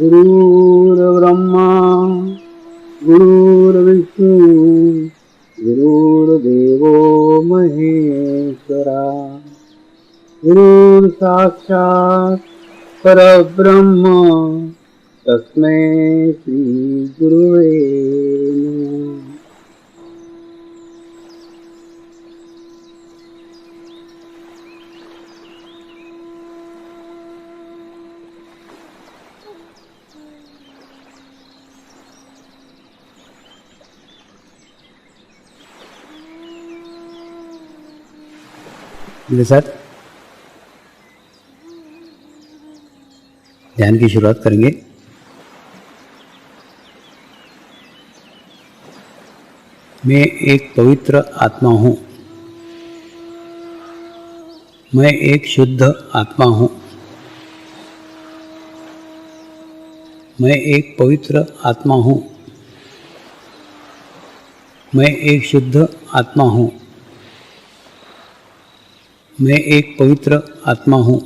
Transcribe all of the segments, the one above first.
गुरुर्ब्रह्मा गुरुर्विष्णु गुरुर्देवो महेश्वरा गुरुर्साक्षात् परब्रह्म तस्मै श्री गुरुवे नमः। मेरे साथ ध्यान की शुरुआत करेंगे। मैं एक पवित्र आत्मा हूँ। मैं एक शुद्ध आत्मा हूँ। मैं एक पवित्र आत्मा हूँ। मैं एक शुद्ध आत्मा हूँ। मैं एक पवित्र आत्मा हूँ।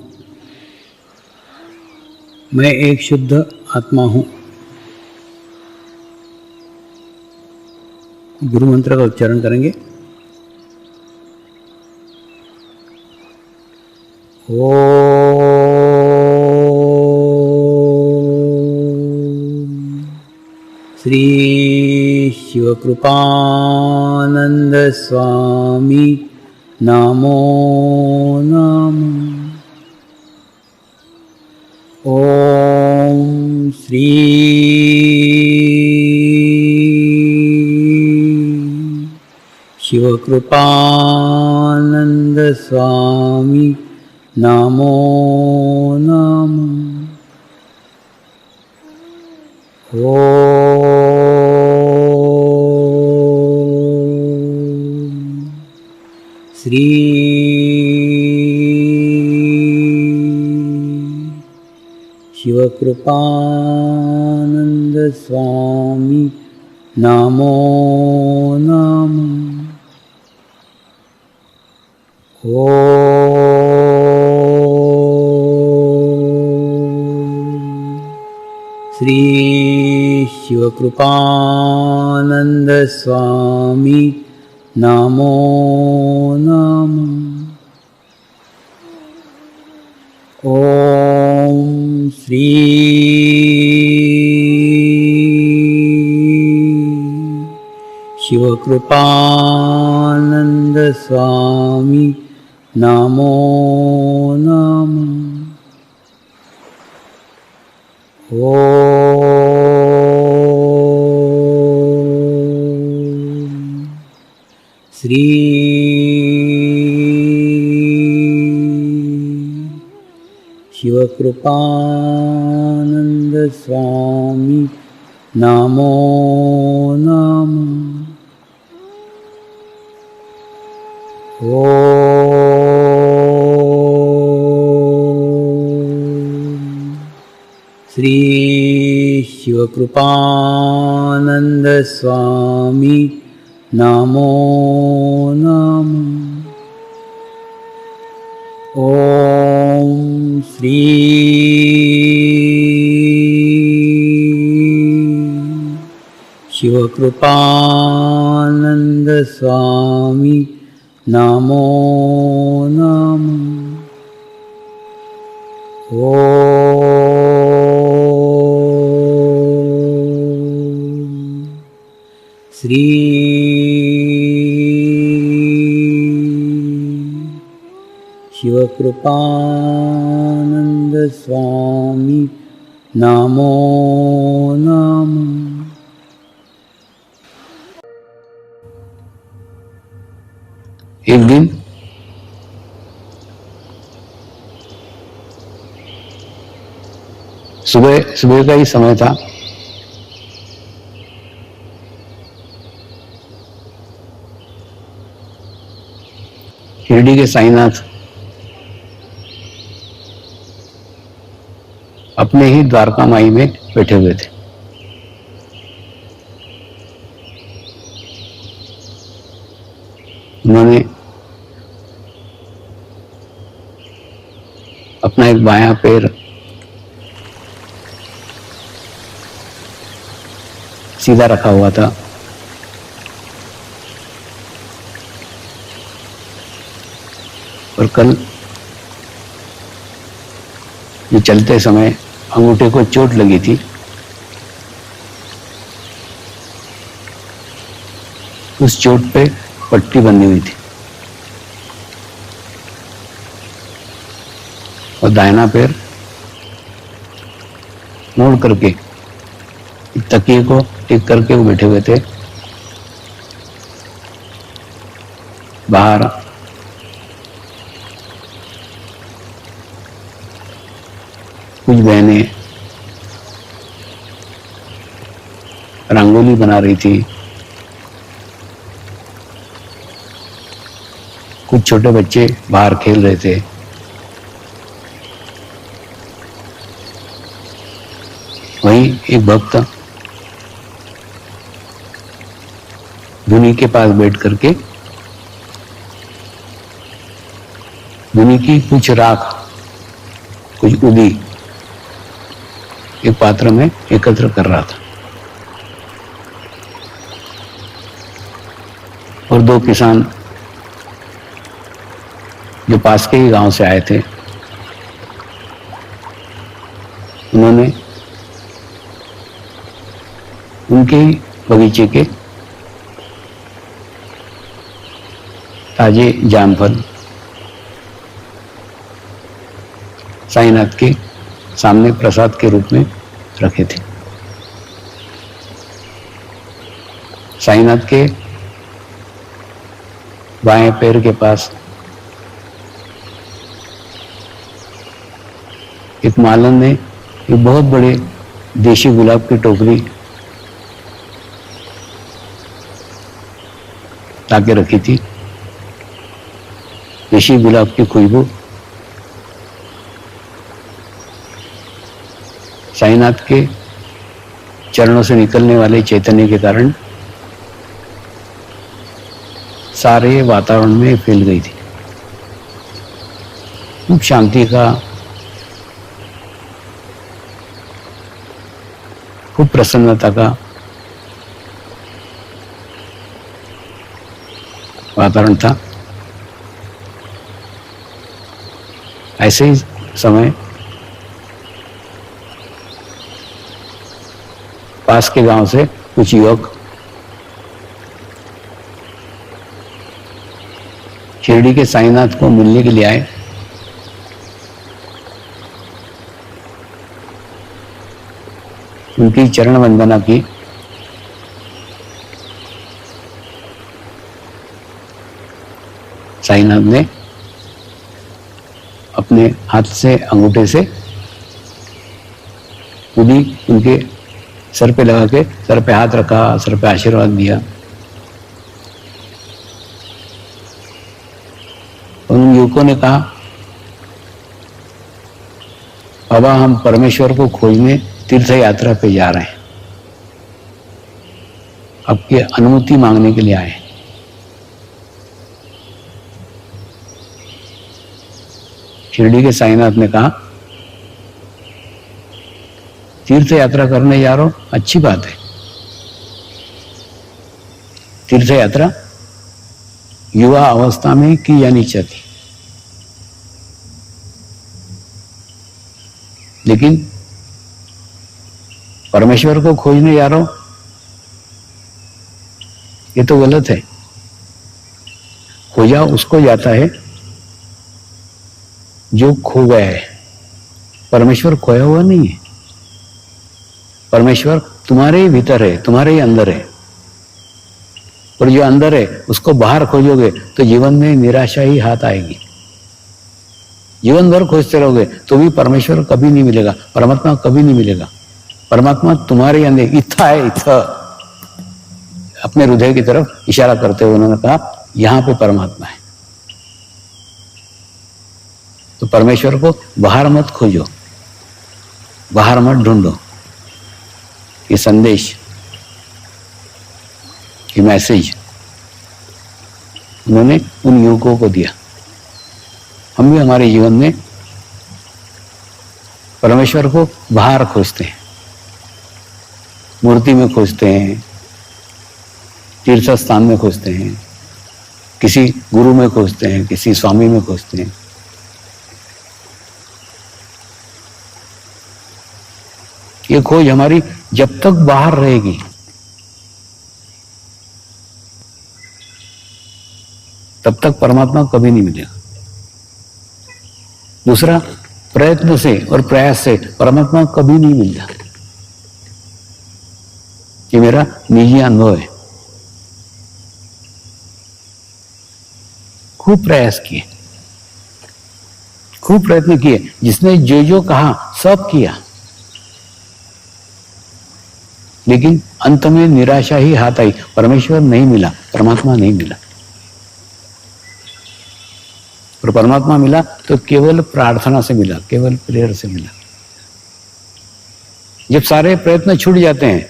मैं एक शुद्ध आत्मा हूँ। गुरु मंत्र का उच्चारण करेंगे। ओम श्री शिवकृपानंद स्वामी नमो नमः। ओम श्री शिवकृपानंद स्वामी नमो नमः। ओम श्री शिवकृपानंद स्वामी नमो नमः। ओम श्री शिवकृपानंद स्वामी नमो नमः। ओम श्री शिवकृपानंद स्वामी नमो नमः। ओम श्री शिवकृपानंद स्वामी नमो नमः। ओम श्री शिवकृपानंद स्वामी नमो नमः। ओम श्री शिवकृपानंद स्वामी नमो नमः। ओम श्री शिवकृपानंद स्वामी नमो नमः। एक दिन सुबह का ही समय था। शिरडी के साईनाथ अपने ही द्वारका माई में बैठे हुए थे। उन्होंने अपना एक बायां पैर सीधा रखा हुआ था। और कल ये चलते समय अंगूठे को चोट लगी थी। उस चोट पे पट्टी बंधी हुई थी और दाहिना पैर मोड़ करके तकिए को टिक करके वो बैठे हुए थे। बाहर कुछ बहनें रंगोली बना रही थी, कुछ छोटे बच्चे बाहर खेल रहे थे। वहीं एक भक्त धुनी के पास बैठ करके धुनी की कुछ राख, कुछ उदी एक पात्र में एकत्र कर रहा था। और दो किसान जो पास के ही गांव से आए थे, उन्होंने उनके ही बगीचे के ताजे जामफल साईनाथ के सामने प्रसाद के रूप में रखे थे। साईनाथ के बाएं पैर के पास एक मालन ने एक बहुत बड़े देशी गुलाब की टोकरी लाके रखी थी। देशी गुलाब की खुशबू साईनाथ के चरणों से निकलने वाले चैतन्य के कारण सारे वातावरण में फैल गई थी। खूब शांति का, खूब प्रसन्नता का वातावरण था। ऐसे ही समय पास के गांव से कुछ युवक शिरडी के साईनाथ को मिलने के लिए आए। उनकी चरण वंदना की। साईनाथ ने अपने हाथ से, अंगूठे से उंगली उनके सर पे लगा के, सर पे हाथ रखा, सर पे आशीर्वाद दिया। उन युवकों ने कहा, बाबा हम परमेश्वर को खोजने तीर्थ यात्रा पे जा रहे हैं, आपकी अनुमति मांगने के लिए आए। शिरडी के साईनाथ ने कहा, तीर्थ यात्रा करने जा रहा हूं, अच्छी बात है। तीर्थ यात्रा युवा अवस्था में की जानी चाहिए, लेकिन परमेश्वर को खोजने जा रहा हूं, ये तो गलत है। खोजा उसको जाता है जो खो गया है, परमेश्वर खोया हुआ नहीं है। परमेश्वर तुम्हारे ही भीतर है, तुम्हारे ही अंदर है। और जो अंदर है उसको बाहर खोजोगे तो जीवन में निराशा ही हाथ आएगी। जीवन भर खोजते रहोगे तो भी परमेश्वर कभी नहीं मिलेगा, परमात्मा कभी नहीं मिलेगा। परमात्मा तुम्हारे अंदर इत्था है, इत्था। अपने हृदय की तरफ इशारा करते हुए उन्होंने कहा, यहां पे परमात्मा है। तो परमेश्वर को बाहर मत खोजो, बाहर मत ढूंढो। ये संदेश, ये मैसेज उन्होंने उन युवकों को दिया। हम भी हमारे जीवन में परमेश्वर को बाहर खोजते हैं, मूर्ति में खोजते हैं, तीर्थ स्थान में खोजते हैं, किसी गुरु में खोजते हैं, किसी स्वामी में खोजते हैं। ये खोज हमारी जब तक बाहर रहेगी, तब तक परमात्मा कभी नहीं मिलेगा। दूसरा, प्रयत्न से और प्रयास से परमात्मा कभी नहीं मिलता। ये मेरा निजी अनुभव है। खूब प्रयास किए, खूब प्रयत्न किए, जिसने जो जो कहा सब किया, लेकिन अंत में निराशा ही हाथ आई। परमेश्वर नहीं मिला, परमात्मा नहीं मिला। और परमात्मा मिला तो केवल प्रार्थना से मिला, केवल प्रेयर से मिला। जब सारे प्रयत्न छूट जाते हैं,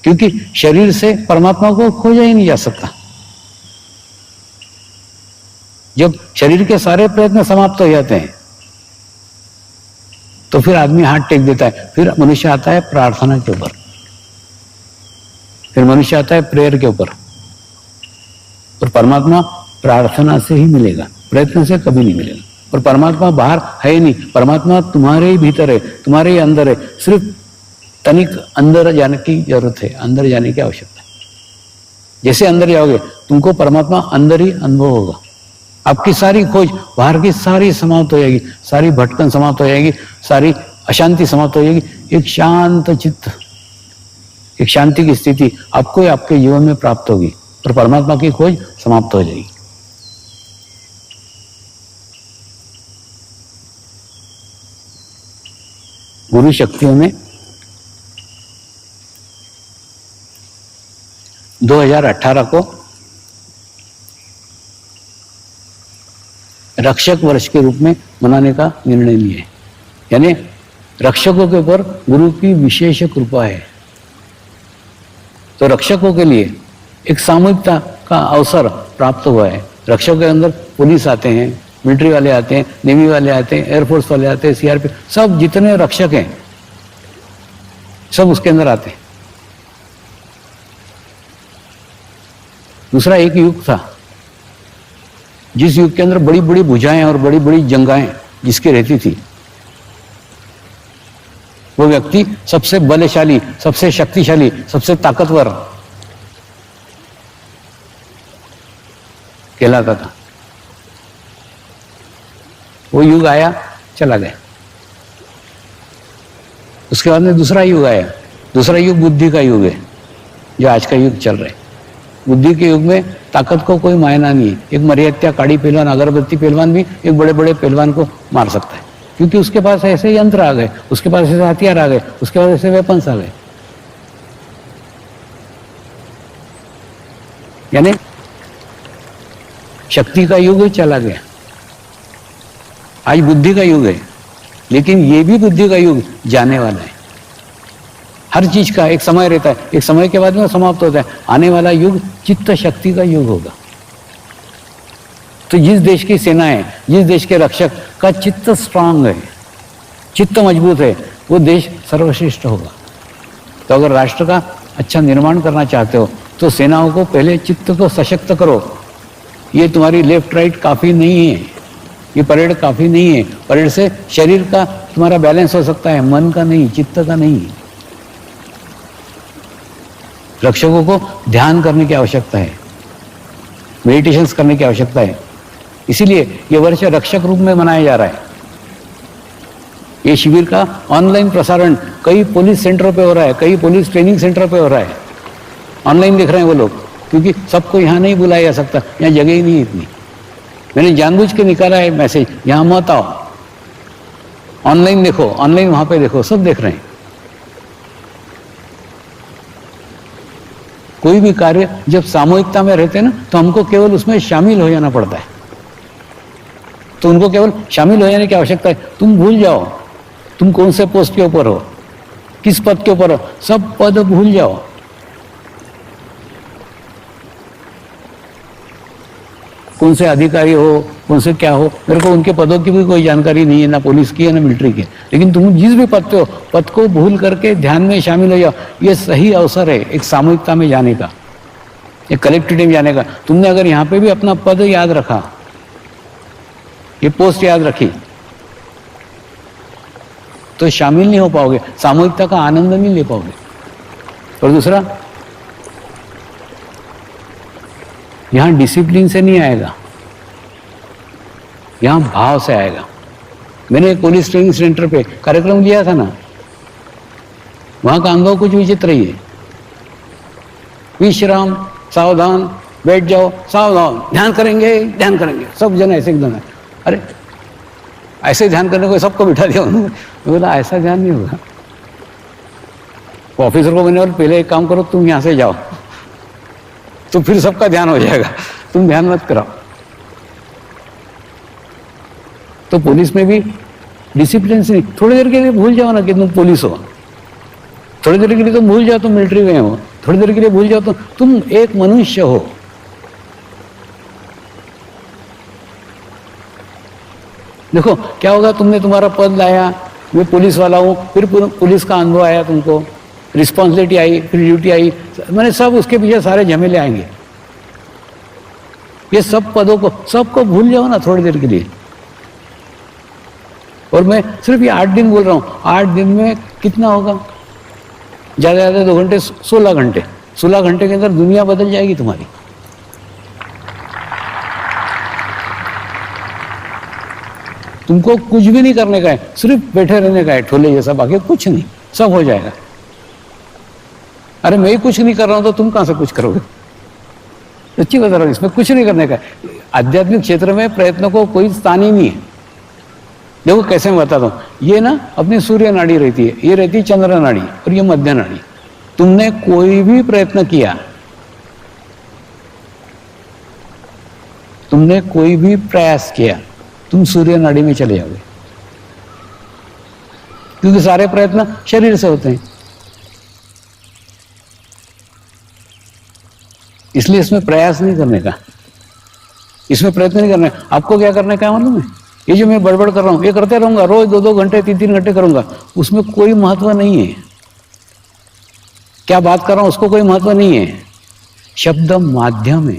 क्योंकि शरीर से परमात्मा को खोजा ही नहीं जा सकता। जब शरीर के सारे प्रयत्न समाप्त हो जाते हैं, तो फिर आदमी हाथ टेक देता है। फिर मनुष्य आता है प्रार्थना के ऊपर, फिर मनुष्य आता है प्रेयर के ऊपर। और परमात्मा प्रार्थना से ही मिलेगा, प्रयत्न से कभी नहीं मिलेगा। और परमात्मा बाहर है नहीं, परमात्मा तुम्हारे ही भीतर है, तुम्हारे ही अंदर है। सिर्फ तनिक अंदर जाने की जरूरत है, अंदर जाने की आवश्यकता है। जैसे अंदर जाओगे, तुमको परमात्मा अंदर ही अनुभव होगा। आपकी सारी खोज बाहर की सारी समाप्त हो जाएगी, सारी भटकन समाप्त हो जाएगी, सारी अशांति समाप्त हो जाएगी। एक शांत चित्त, एक शांति की स्थिति आपको आपके जीवन में प्राप्त होगी और परमात्मा की खोज समाप्त हो जाएगी। गुरु शक्तियों में 2018 को रक्षक वर्ष के रूप में मनाने का निर्णय लिए। यानी रक्षकों के ऊपर गुरु की विशेष कृपा है। तो रक्षकों के लिए एक सामूहिकता का अवसर प्राप्त हुआ है। रक्षकों के अंदर पुलिस आते हैं, मिलिट्री वाले आते हैं, नेवी वाले आते हैं, एयरफोर्स वाले आते हैं, सीआरपी, सब जितने रक्षक हैं सब उसके अंदर आते हैं। दूसरा, एक युग था जिस युग के अंदर बड़ी बड़ी भुजाएं और बड़ी बड़ी जंगाएं जिसकी रहती थी, वो व्यक्ति सबसे बलशाली, सबसे शक्तिशाली, सबसे ताकतवर कहलाता था। वो युग आया, चला गया। उसके बाद में दूसरा युग आया। दूसरा युग बुद्धि का युग है, जो आज का युग चल रहा है। बुद्धि के युग में ताकत को कोई मायना नहीं है। एक मरियत्या काड़ी पहलवान, अगरबत्ती पहलवान भी एक बड़े बड़े पहलवान को मार सकता है, क्योंकि उसके पास ऐसे यंत्र आ गए, उसके पास ऐसे हथियार आ गए, उसके पास ऐसे वेपन्स आ गए। यानी शक्ति का युग चला गया, आज बुद्धि का युग है। लेकिन ये भी बुद्धि का युग जाने वाला है। हर चीज का एक समय रहता है, एक समय के बाद में समाप्त होता है। आने वाला युग चित्त शक्ति का युग होगा। तो जिस देश की सेना है, जिस देश के रक्षक का चित्त स्ट्रांग है, चित्त मजबूत है, वो देश सर्वश्रेष्ठ होगा। तो अगर राष्ट्र का अच्छा निर्माण करना चाहते हो तो सेनाओं को पहले चित्त को सशक्त करो। ये तुम्हारी लेफ्ट राइट काफी नहीं है, ये परेड काफी नहीं है। परेड से शरीर का तुम्हारा बैलेंस हो सकता है, मन का नहीं, चित्त का नहीं। रक्षकों को ध्यान करने की आवश्यकता है, मेडिटेशंस करने की आवश्यकता है। इसीलिए ये वर्ष रक्षक रूप में मनाया जा रहा है। ये शिविर का ऑनलाइन प्रसारण कई पुलिस सेंटरों पे हो रहा है, कई पुलिस ट्रेनिंग सेंटर पे हो रहा है। ऑनलाइन देख रहे हैं वो लोग, क्योंकि सबको यहाँ नहीं बुलाया जा सकता, यहाँ जगह ही नहीं है इतनी। मैंने जानबूझ के निकाला है मैसेज, यहाँ मत आओ, ऑनलाइन देखो, ऑनलाइन वहां पे देखो, सब देख रहे हैं। कोई भी कार्य जब सामूहिकता में रहते हैं ना, तो हमको केवल उसमें शामिल हो जाना पड़ता है। तो उनको केवल शामिल हो जाने की आवश्यकता है। तुम भूल जाओ तुम कौन से पोस्ट के ऊपर हो, किस पद के ऊपर हो, सब पद भूल जाओ। कौन से अधिकारी हो, कौन से क्या हो, मेरे को उनके पदों की भी कोई जानकारी नहीं है, ना पुलिस की है ना मिलिट्री की। लेकिन तुम जिस भी पद पे हो, पद को भूल करके ध्यान में शामिल हो जाओ। ये सही अवसर है एक सामूहिकता में जाने का, एक कलेक्टिव में जाने का। तुमने अगर यहाँ पे भी अपना पद याद रखा, ये पोस्ट याद रखी, तो शामिल नहीं हो पाओगे, सामूहिकता का आनंद नहीं ले पाओगे। और दूसरा, यहां डिसिप्लिन से नहीं आएगा, यहां भाव से आएगा। मैंने एक पुलिस ट्रेनिंग सेंटर पे कार्यक्रम लिया था ना, वहां का अनुभव कुछ विचित्र ही है। विश्राम, सावधान, बैठ जाओ, सावधान, ध्यान करेंगे, ध्यान करेंगे, सब जन ऐसे एकदम है। अरे ऐसे ध्यान करने को सबको बिठा दिया उन्होंने। बोला ऐसा ध्यान नहीं होगा। ऑफिसर को मैंने बोला पहले एक काम करो, तुम यहां से जाओ, तो फिर सबका ध्यान हो जाएगा, तुम ध्यान मत कराओ। तो पुलिस में भी डिसिप्लिन से, थोड़ी देर के लिए भूल जाओ ना कि तुम पुलिस हो, थोड़ी देर के लिए तुम भूल जाओ तुम मिलिट्री में हो, थोड़ी देर के लिए भूल जाओ तुम एक मनुष्य हो। देखो क्या होगा, तुमने तुम्हारा पद लाया, मैं पुलिस वाला हूं, फिर पुलिस का अनुभव आया, तुमको रिस्पॉन्सिबिलिटी आई, फिर ड्यूटी आई, मैंने सब उसके पीछे सारे झमेले आएंगे। ये सब पदों को सबको भूल जाओ ना थोड़ी देर के लिए। और मैं सिर्फ ये 8 दिन बोल रहा हूं, 8 दिन में कितना होगा, ज्यादा ज्यादा 2 घंटे, 16 घंटे, 16 घंटे के अंदर दुनिया बदल जाएगी तुम्हारी। तुमको कुछ भी नहीं करने का है, सिर्फ बैठे रहने का है ठोले जैसा, बाकी कुछ नहीं, सब हो जाएगा। अरे मैं ही कुछ नहीं कर रहा हूं तो तुम कहां से कुछ करोगे? सच्ची बता रहा हूं, इसमें कुछ नहीं करने का है। आध्यात्मिक क्षेत्र में प्रयत्नों को कोई स्थान ही नहीं है। देखो कैसे मैं बताता हूं, ये ना अपनी सूर्य नाड़ी रहती है, ये रहती है चंद्र नाड़ी, और ये मध्य नाड़ी। तुमने कोई भी प्रयत्न किया, तुमने कोई भी प्रयास किया, तुम सूर्य नाड़ी में चले जाओगे, क्योंकि सारे प्रयत्न शरीर से होते हैं। इसलिए इसमें प्रयास नहीं करने का, इसमें प्रयत्न नहीं करना है। आपको क्या करने का है मालूम है? ये जो मैं बड़बड़ कर रहा हूं, ये करते रहूंगा, रोज 2-2 घंटे 3-3 घंटे करूंगा, उसमें कोई महत्व नहीं है। क्या बात कर रहा हूं उसको कोई महत्व नहीं है। शब्द माध्यम है,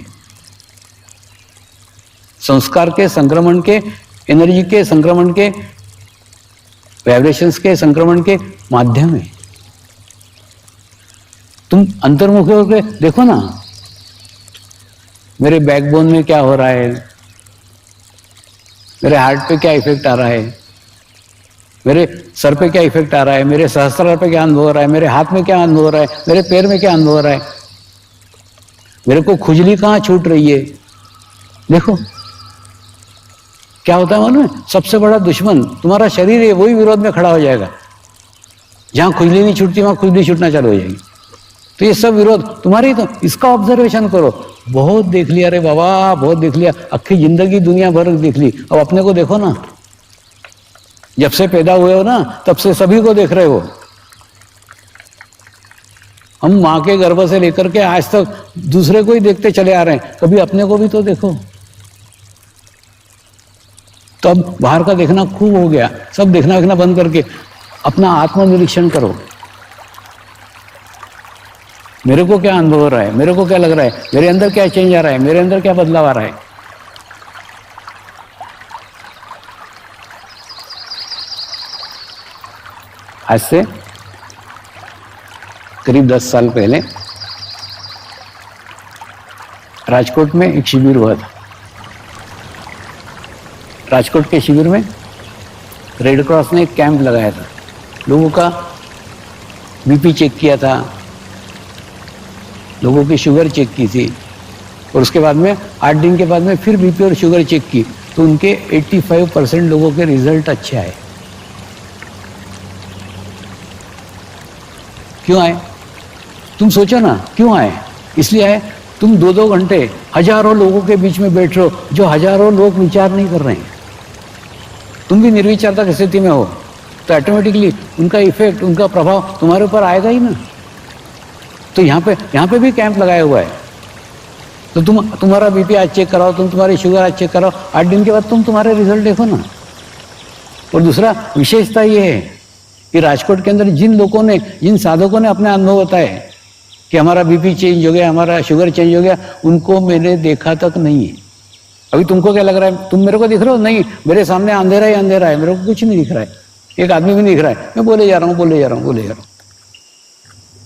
संस्कार के संक्रमण के, एनर्जी के संक्रमण के, वाइब्रेशंस के संक्रमण के माध्यम है। तुम अंतर्मुखी होकर देखो ना, मेरे बैकबोन में क्या हो रहा है, मेरे हार्ट पे क्या इफेक्ट आ रहा है, मेरे सर पे क्या इफेक्ट आ रहा है, मेरे सहस्त्रार पे क्या अनुभव हो रहा है, मेरे हाथ में क्या अनुभव हो रहा है, मेरे पैर में क्या अनुभव हो रहा है, मेरे को खुजली कहाँ छूट रही है। देखो क्या होता है मालूम है, सबसे बड़ा दुश्मन तुम्हारा शरीर है, वही विरोध में खड़ा हो जाएगा। जहां खुजली नहीं छूटती वहां खुजली छूटना चालू हो जाएगी। तो ये सब विरोध तुम्हारी, तो इसका ऑब्जर्वेशन करो। बहुत देख लिया रे बाबा, बहुत देख लिया, अक्खी जिंदगी दुनिया भर देख ली, अब अपने को देखो ना। जब से पैदा हुए हो ना, तब से सभी को देख रहे हो। हम माँ के गर्भ से लेकर के आज तक दूसरे को ही देखते चले आ रहे हैं, कभी अपने को भी तो देखो। तो अब बाहर का देखना खूब हो गया, सब देखना बंद करके अपना आत्मनिरीक्षण करो। मेरे को क्या अनुभव हो रहा है, मेरे को क्या लग रहा है, मेरे अंदर क्या चेंज आ रहा है, मेरे अंदर क्या बदलाव आ रहा है। आज से करीब 10 साल पहले राजकोट में एक शिविर हुआ था। राजकोट के शिविर में रेड क्रॉस ने एक कैंप लगाया था, लोगों का बीपी चेक किया था, लोगों की शुगर चेक की थी, और उसके बाद में 8 दिन के बाद में फिर बीपी और शुगर चेक की, तो उनके 85% लोगों के रिजल्ट अच्छे आए। क्यों आए? तुम सोचो ना, क्यों आए? इसलिए आए, तुम 2-2 घंटे हजारों लोगों के बीच में बैठ रहे हो, जो हजारों लोग विचार नहीं कर रहे हैं। तुम भी निर्विचारता की स्थिति में हो, तो ऑटोमेटिकली उनका इफेक्ट, उनका प्रभाव तुम्हारे ऊपर आएगा ही ना। तो यहाँ पे भी कैंप लगाया हुआ है। तो तुम्हारा बीपी आज चेक कराओ, तुम्हारी शुगर आज चेक कराओ, 8 दिन के बाद तुम्हारे रिजल्ट देखो ना। और दूसरा विशेषता ये है कि राजकोट के अंदर जिन लोगों ने, जिन साधकों ने अपने अनुभव बताए कि हमारा बीपी चेंज हो गया, हमारा शुगर चेंज हो गया, उनको मैंने देखा तक नहीं है। अभी तुमको क्या लग रहा है, तुम मेरे को दिख रहे हो? नहीं, मेरे सामने अंधेरा ही अंधेरा है, मेरे को कुछ नहीं दिख रहा है, एक आदमी भी नहीं दिख रहा है, मैं बोले जा रहा हूँ।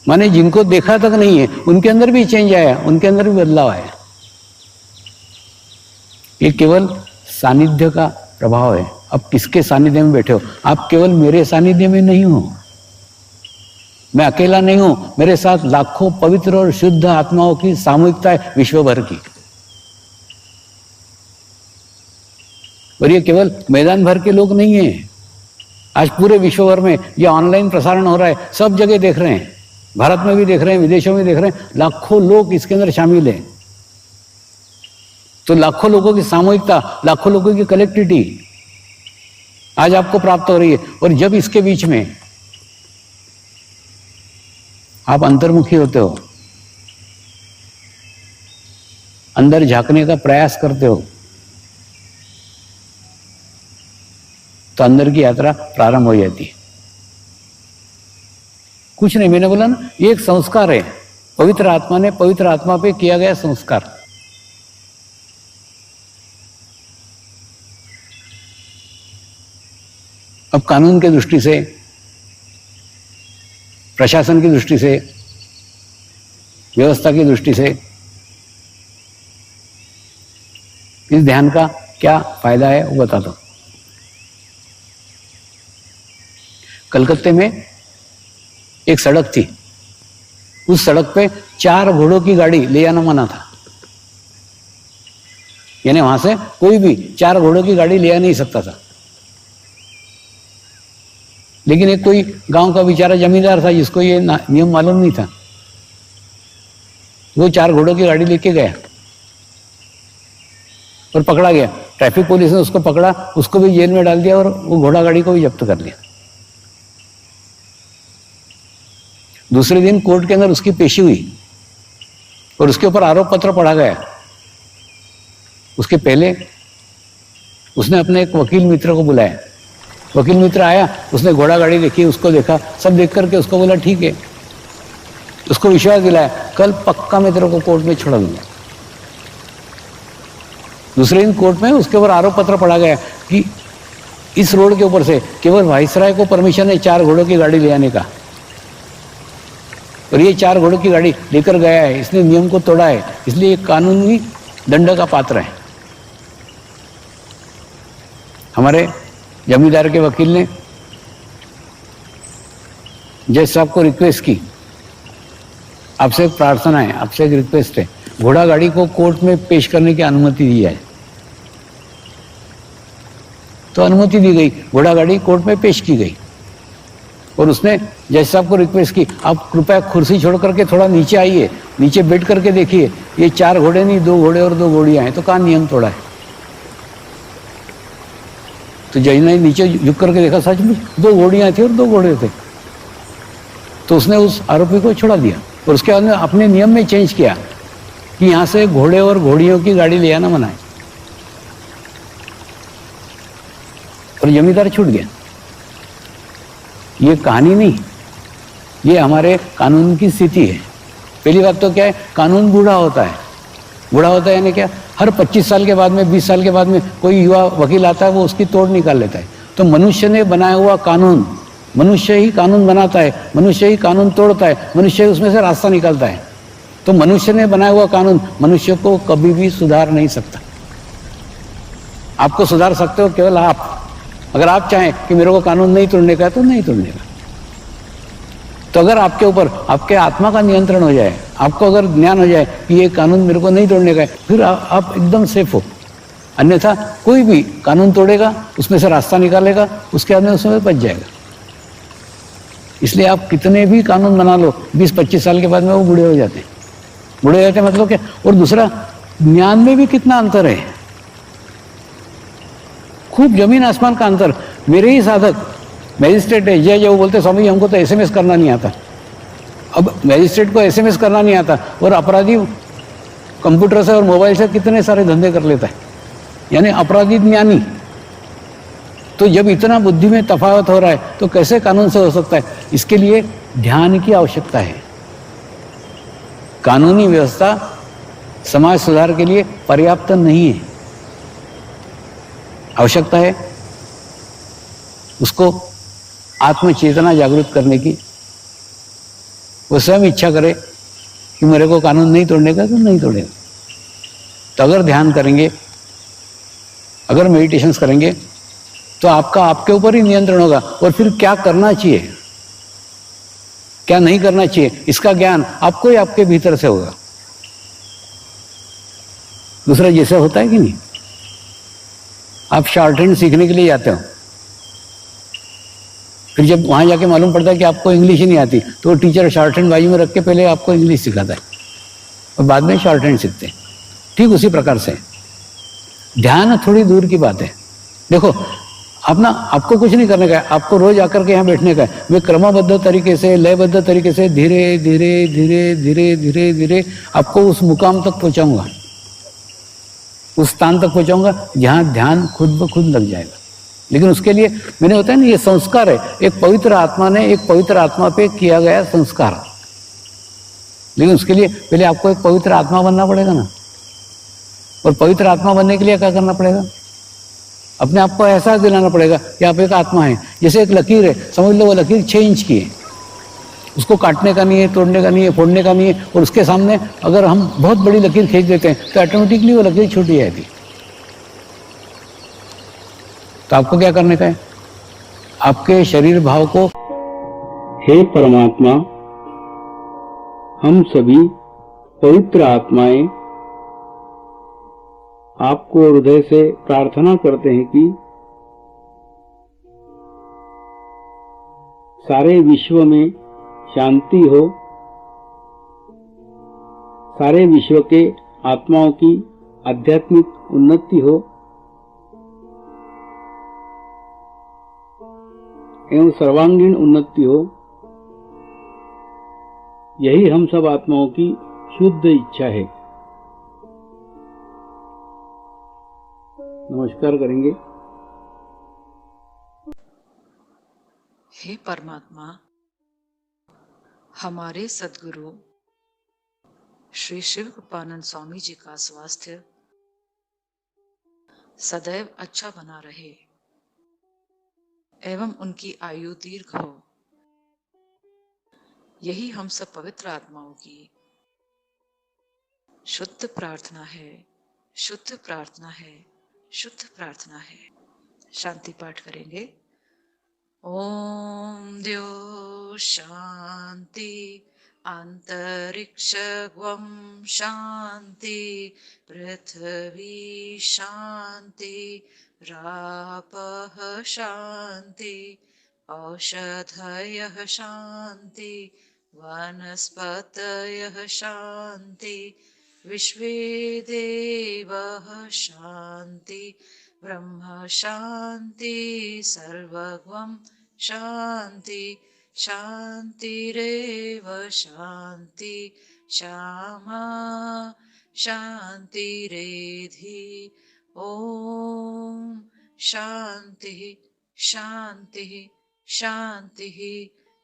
माने जिनको देखा तक नहीं है उनके अंदर भी चेंज आया, उनके अंदर भी बदलाव आया। ये केवल सानिध्य का प्रभाव है। अब किसके सानिध्य में बैठे हो? आप केवल मेरे सानिध्य में नहीं हो, मैं अकेला नहीं हूं, मेरे साथ लाखों पवित्र और शुद्ध आत्माओं की सामूहिकता है विश्व भर की। और ये केवल मैदान भर के लोग नहीं है, आज पूरे विश्व भर में ये ऑनलाइन प्रसारण हो रहा है, सब जगह देख रहे हैं, भारत में भी देख रहे हैं, विदेशों में देख रहे हैं, लाखों लोग इसके अंदर शामिल हैं। तो लाखों लोगों की सामूहिकता, लाखों लोगों की कलेक्टिविटी आज आपको प्राप्त हो रही है। और जब इसके बीच में आप अंतर्मुखी होते हो, अंदर झांकने का प्रयास करते हो, तो अंदर की यात्रा प्रारंभ हो जाती है। कुछ नहीं, मैंने बोला ना, ये एक संस्कार है, पवित्र आत्मा ने पवित्र आत्मा पे किया गया संस्कार। अब कानून की दृष्टि से, प्रशासन की दृष्टि से, व्यवस्था की दृष्टि से इस ध्यान का क्या फायदा है वो बता दो। कलकत्ते में एक सड़क थी, उस सड़क पे 4 घोड़ों की गाड़ी ले जाना मना था, यानी वहां से कोई भी 4 घोड़ों की गाड़ी ले आ नहीं सकता था। लेकिन एक कोई गांव का बेचारा जमींदार था जिसको ये नियम मालूम नहीं था, वो 4 घोड़ों की गाड़ी लेके गया और पकड़ा गया। ट्रैफिक पुलिस ने उसको पकड़ा, उसको भी जेल में डाल दिया और वो घोड़ा गाड़ी को भी जब्त कर लिया। दूसरे दिन कोर्ट के अंदर उसकी पेशी हुई और उसके ऊपर आरोप पत्र पढ़ा गया। उसके पहले उसने अपने एक वकील मित्र को बुलाया, वकील मित्र आया, उसने घोड़ा गाड़ी देखी, उसको देखा, सब देख करके उसको बोला ठीक है, उसको विश्वास दिलाया, कल पक्का मैं तेरे को कोर्ट में छोड़ा दूंगा। दूसरे दिन कोर्ट में उसके ऊपर आरोप पत्र पढ़ा गया कि इस रोड के ऊपर से केवल वाइसराय को परमिशन है 4 घोड़ों की गाड़ी ले आने का, और ये 4 घोड़ों की गाड़ी लेकर गया है, इसने नियम को तोड़ा है, इसलिए ये कानूनी दंड का पात्र है। हमारे जमींदार के वकील ने जज साहब को रिक्वेस्ट की, आपसे एक प्रार्थना है, आपसे एक रिक्वेस्ट है, घोड़ा गाड़ी को कोर्ट में पेश करने की अनुमति दी जाए। तो अनुमति दी गई, घोड़ा गाड़ी कोर्ट में पेश की गई और उसने जज साहब को रिक्वेस्ट की, आप कृपया कुर्सी छोड़ करके थोड़ा नीचे आइए, नीचे बैठ करके देखिए, ये 4 घोड़े नहीं, 2 घोड़े और 2 घोड़ियां हैं, तो कहाँ नियम तोड़ा है। तो जज ने नीचे झुक करके देखा, सच में 2 घोड़ियां थी और 2 घोड़े थे। तो उसने उस आरोपी को छोड़ा दिया और उसके बाद में अपने नियम में चेंज किया कि यहां से घोड़े और घोड़ियों की गाड़ी ले आना मना है, और जमींदार छूट गया। ये कहानी नहीं, ये हमारे कानून की स्थिति है। पहली बात तो क्या है, कानून बूढ़ा होता है। बूढ़ा होता है यानी क्या, हर 25 साल के बाद में, 20 साल के बाद में कोई युवा वकील आता है, वो उसकी तोड़ निकाल लेता है। तो मनुष्य ने बनाया हुआ कानून, मनुष्य ही कानून बनाता है, मनुष्य ही कानून तोड़ता है, मनुष्य ही उसमें से रास्ता निकालता है। तो मनुष्य ने बनाया हुआ कानून मनुष्य को कभी भी सुधार नहीं सकता। आपको सुधार सकते हो केवल आप। अगर आप चाहें कि मेरे को कानून नहीं तोड़ने का है तो नहीं तोड़ने का। तो अगर आपके ऊपर आपके आत्मा का नियंत्रण हो जाए, आपको अगर ज्ञान हो जाए कि ये कानून मेरे को नहीं तोड़ने का है, फिर आप एकदम सेफ हो। अन्यथा कोई भी कानून तोड़ेगा, उसमें से रास्ता निकालेगा, उसके बाद में उसमें बच जाएगा। इसलिए आप कितने भी कानून बना लो, 20-25 साल के बाद में वो बूढ़े हो जाते हैं। बूढ़े हो जाते हैं मतलब क्या, और दूसरा ज्ञान में भी कितना अंतर है, खूब जमीन आसमान का अंतर। मेरे ही साधक मैजिस्ट्रेट है, जय वो बोलते स्वामी हमको तो SMS करना नहीं आता। अब मैजिस्ट्रेट को SMS करना नहीं आता और अपराधी कंप्यूटर से और मोबाइल से कितने सारे धंधे कर लेता है, यानी अपराधी ज्ञानी। तो जब इतना बुद्धि में तफावत हो रहा है तो कैसे कानून से हो सकता है? इसके लिए ध्यान की आवश्यकता है। कानूनी व्यवस्था समाज सुधार के लिए पर्याप्त नहीं है। आवश्यकता है उसको आत्मचेतना जागृत करने की। वो स्वयं इच्छा करे कि मेरे को कानून नहीं तोड़ने का, तो नहीं तोड़ेगा। तो अगर ध्यान करेंगे, अगर मेडिटेशंस करेंगे, तो आपका आपके ऊपर ही नियंत्रण होगा। और फिर क्या करना चाहिए, क्या नहीं करना चाहिए, इसका ज्ञान आपको ही आपके भीतर से होगा। दूसरा जैसे होता है कि नहीं, आप शॉर्ट हैंड सीखने के लिए जाते हो, फिर जब वहां जाके मालूम पड़ता है कि आपको इंग्लिश ही नहीं आती, तो टीचर शॉर्ट हैंड बाजू में रख के पहले आपको इंग्लिश सिखाता है और बाद में शॉर्ट हैंड सीखते हैं। ठीक उसी प्रकार से ध्यान थोड़ी दूर की बात है। देखो, अपना आपको कुछ नहीं करने का है, आपको रोज आकर के यहाँ बैठने का है। मैं क्रमबद्ध तरीके से, लयबद्ध तरीके से धीरे धीरे धीरे धीरे धीरे धीरे आपको उस मुकाम तक पहुंचाऊंगा, उस स्थान तक पहुंचाऊंगा जहां ध्यान खुद ब खुद लग जाएगा। लेकिन उसके लिए मैंने होता है ना, ये संस्कार है, एक पवित्र आत्मा ने एक पवित्र आत्मा पे किया गया संस्कार। लेकिन उसके लिए पहले आपको एक पवित्र आत्मा बनना पड़ेगा ना। और पवित्र आत्मा बनने के लिए क्या करना पड़ेगा? अपने आप को एहसास दिलाना पड़ेगा कि आप एक आत्मा है। जैसे एक लकीर है, समझ लो वो लकीर 6 इंच की है, उसको काटने का नहीं है, तोड़ने का नहीं है, फोड़ने का नहीं है। और उसके सामने अगर हम बहुत बड़ी लकीर खींच देते हैं तो ऑटोमेटिकली वो लकीर छूट जाएगी। तो आपको क्या करने का है? आपके शरीर भाव को, हे परमात्मा, हम सभी पवित्र आत्माएं आपको हृदय से प्रार्थना करते हैं कि सारे विश्व में शांति हो, सारे विश्व के आत्माओं की आध्यात्मिक उन्नति हो एवं सर्वांगीण उन्नति हो। यही हम सब आत्माओं की शुद्ध इच्छा है। नमस्कार करेंगे। हे परमात्मा, हमारे सद्गुरु श्री शिव कृपानंद स्वामी जी का स्वास्थ्य सदैव अच्छा बना रहे एवं उनकी आयु दीर्घ हो, यही हम सब पवित्र आत्माओं की शुद्ध प्रार्थना है, शुद्ध प्रार्थना है, शुद्ध प्रार्थना है। शांति पाठ करेंगे। ओम द्यो शांति, अंतरिक्षगं शांति, पृथ्वी शांति, रापः शांति, औषधयः शांति, वनस्पतयः शांति, विश्वे देवः शांति, ब्रह्म शांति, सर्वगं शांति, शांतिरेव शांति, श्यामा शांतिरेधि। ओम शांति शांति शांति,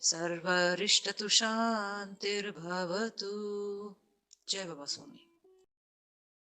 सर्वरिष्टतु शांतिर्भवतु। जय बाबा स्वामी।